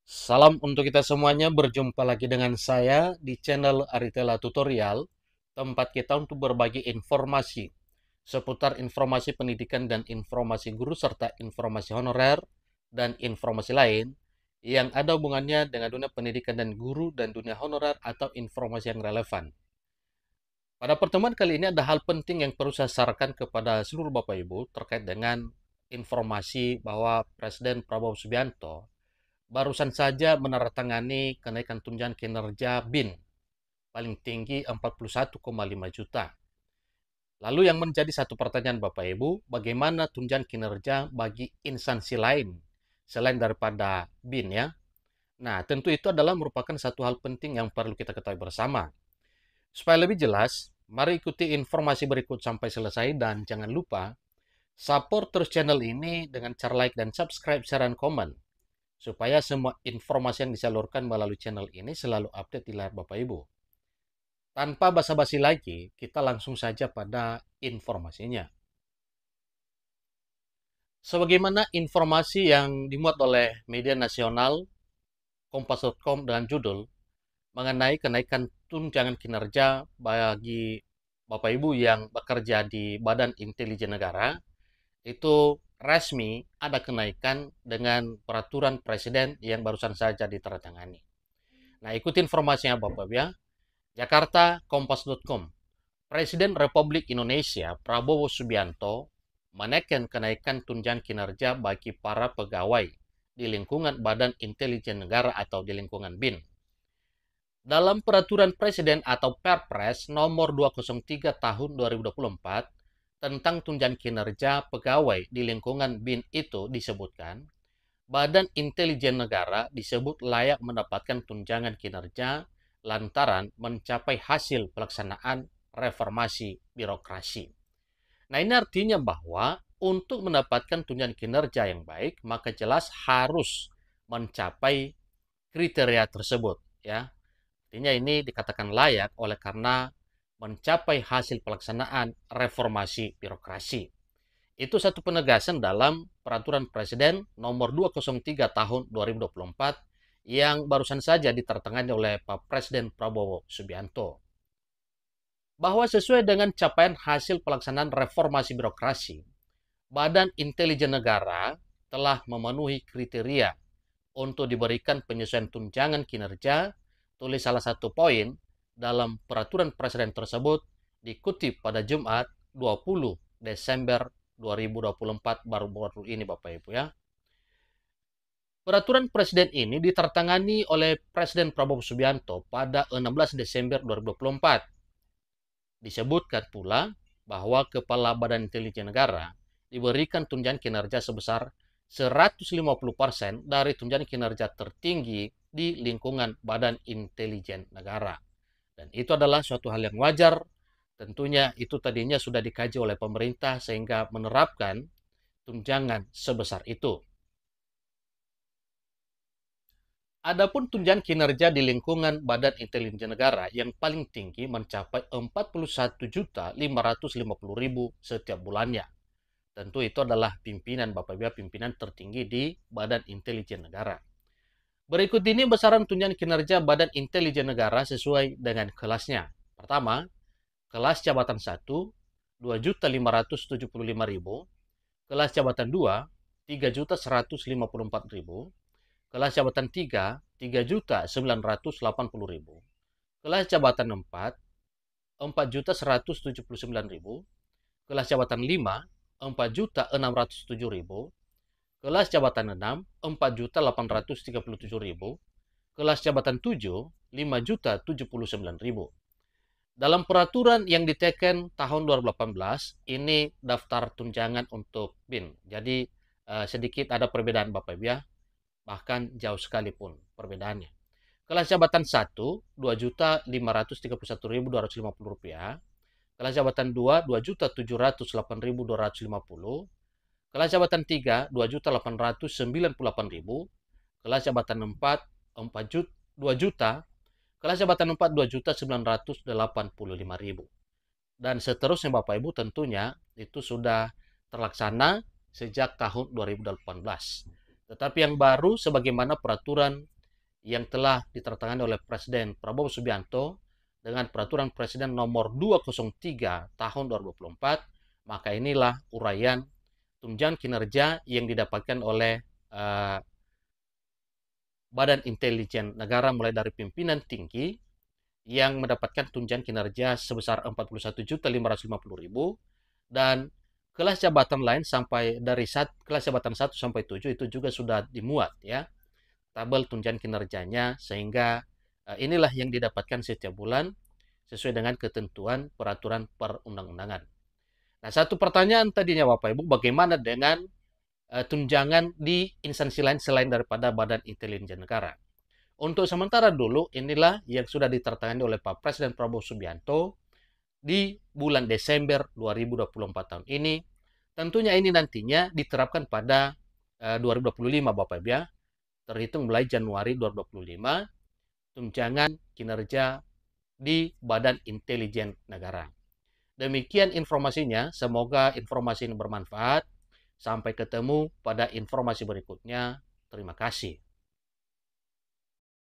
Salam untuk kita semuanya, berjumpa lagi dengan saya di channel Aritela Tutorial, tempat kita untuk berbagi informasi seputar informasi pendidikan dan informasi guru serta informasi honorer dan informasi lain yang ada hubungannya dengan dunia pendidikan dan guru dan dunia honorer atau informasi yang relevan. Pada pertemuan kali ini ada hal penting yang perlu saya sarankan kepada seluruh Bapak Ibu terkait dengan informasi bahwa Presiden Prabowo Subianto barusan saja menandatangani kenaikan tunjangan kinerja BIN paling tinggi 41,5 juta. Lalu yang menjadi satu pertanyaan Bapak Ibu, bagaimana tunjangan kinerja bagi instansi lain selain daripada BIN ya? Nah, tentu itu adalah merupakan satu hal penting yang perlu kita ketahui bersama. Supaya lebih jelas, mari ikuti informasi berikut sampai selesai dan jangan lupa support terus channel ini dengan cara like dan subscribe, share, dan komen supaya semua informasi yang disalurkan melalui channel ini selalu update di layar Bapak Ibu. Tanpa basa-basi lagi, kita langsung saja pada informasinya. Sebagaimana informasi yang dimuat oleh media nasional Kompas.com dengan judul mengenai kenaikan tunjangan kinerja bagi Bapak Ibu yang bekerja di Badan Intelijen Negara, itu resmi ada kenaikan dengan peraturan presiden yang barusan saja ditandatangani. Nah, ikuti informasinya Bapak ya. Jakarta, Kompas.com. Presiden Republik Indonesia Prabowo Subianto menaikkan kenaikan tunjangan kinerja bagi para pegawai di lingkungan Badan Intelijen Negara atau di lingkungan BIN. Dalam peraturan Presiden atau Perpres nomor 203 tahun 2024 tentang tunjangan kinerja pegawai di lingkungan BIN itu disebutkan, Badan Intelijen Negara disebut layak mendapatkan tunjangan kinerja lantaran mencapai hasil pelaksanaan reformasi birokrasi. Nah, ini artinya bahwa untuk mendapatkan tunjangan kinerja yang baik, maka jelas harus mencapai kriteria tersebut, ya. Artinya ini dikatakan layak oleh karena mencapai hasil pelaksanaan reformasi birokrasi. Itu satu penegasan dalam peraturan Presiden nomor 203 tahun 2024 yang barusan saja ditertangani oleh Pak Presiden Prabowo Subianto. Bahwa sesuai dengan capaian hasil pelaksanaan reformasi birokrasi, Badan Intelijen Negara telah memenuhi kriteria untuk diberikan penyesuaian tunjangan kinerja, tulis salah satu poin dalam peraturan presiden tersebut dikutip pada Jumat 20 Desember 2024 baru-baru ini Bapak Ibu ya. Peraturan presiden ini ditandatangani oleh Presiden Prabowo Subianto pada 16 Desember 2024. Disebutkan pula bahwa Kepala Badan Intelijen Negara diberikan tunjangan kinerja sebesar 150% dari tunjangan kinerja tertinggi di lingkungan Badan Intelijen Negara. Dan itu adalah suatu hal yang wajar. Tentunya itu tadinya sudah dikaji oleh pemerintah sehingga menerapkan tunjangan sebesar itu. Adapun tunjangan kinerja di lingkungan Badan Intelijen Negara yang paling tinggi mencapai 41.550.000 setiap bulannya. Tentu itu adalah pimpinan Bapak Ibu, pimpinan tertinggi di Badan Intelijen Negara. Berikut ini besaran tunjangan kinerja Badan Intelijen Negara sesuai dengan kelasnya. Pertama, kelas jabatan 1, 2.575.000. Kelas jabatan 2, 3.154.000. Kelas jabatan 3, 3.980.000. Kelas jabatan 4, 4.179.000. Kelas jabatan 5, 4.607.000. Kelas jabatan 6, 4.837.000. Kelas jabatan 7, 5.079.000. Dalam peraturan yang diteken tahun 2018, ini daftar tunjangan untuk BIN. Jadi sedikit ada perbedaan Bapak Ibu ya. Bahkan jauh sekalipun perbedaannya. Kelas jabatan 1, 2.531.250 rupiah. Kelas jabatan 2, 2.708.250. Kelas jabatan 3, 2.898.000. Kelas jabatan 4, 2 juta. Kelas jabatan 4, 2.985.000. Dan seterusnya Bapak Ibu tentunya itu sudah terlaksana sejak tahun 2018. Tetapi yang baru sebagaimana peraturan yang telah ditandatangani oleh Presiden Prabowo Subianto dengan Peraturan Presiden Nomor 203 Tahun 2024, maka inilah uraian tunjangan kinerja yang didapatkan oleh Badan Intelijen Negara mulai dari pimpinan tinggi yang mendapatkan tunjangan kinerja sebesar 41.550.000 dan kelas jabatan lain sampai dari kelas jabatan 1 sampai 7 itu juga sudah dimuat ya tabel tunjangan kinerjanya sehingga inilah yang didapatkan setiap bulan sesuai dengan ketentuan peraturan perundang-undangan. Nah, satu pertanyaan tadinya Bapak Ibu, bagaimana dengan tunjangan di instansi lain selain daripada Badan Intelijen Negara? Untuk sementara dulu, inilah yang sudah ditertangani oleh Pak Presiden Prabowo Subianto di bulan Desember 2024 tahun ini. Tentunya ini nantinya diterapkan pada 2025 Bapak Ibu ya. Terhitung mulai Januari 2025, tunjangan kinerja di Badan Intelijen Negara. Demikian informasinya, semoga informasi ini bermanfaat. Sampai ketemu pada informasi berikutnya. Terima kasih.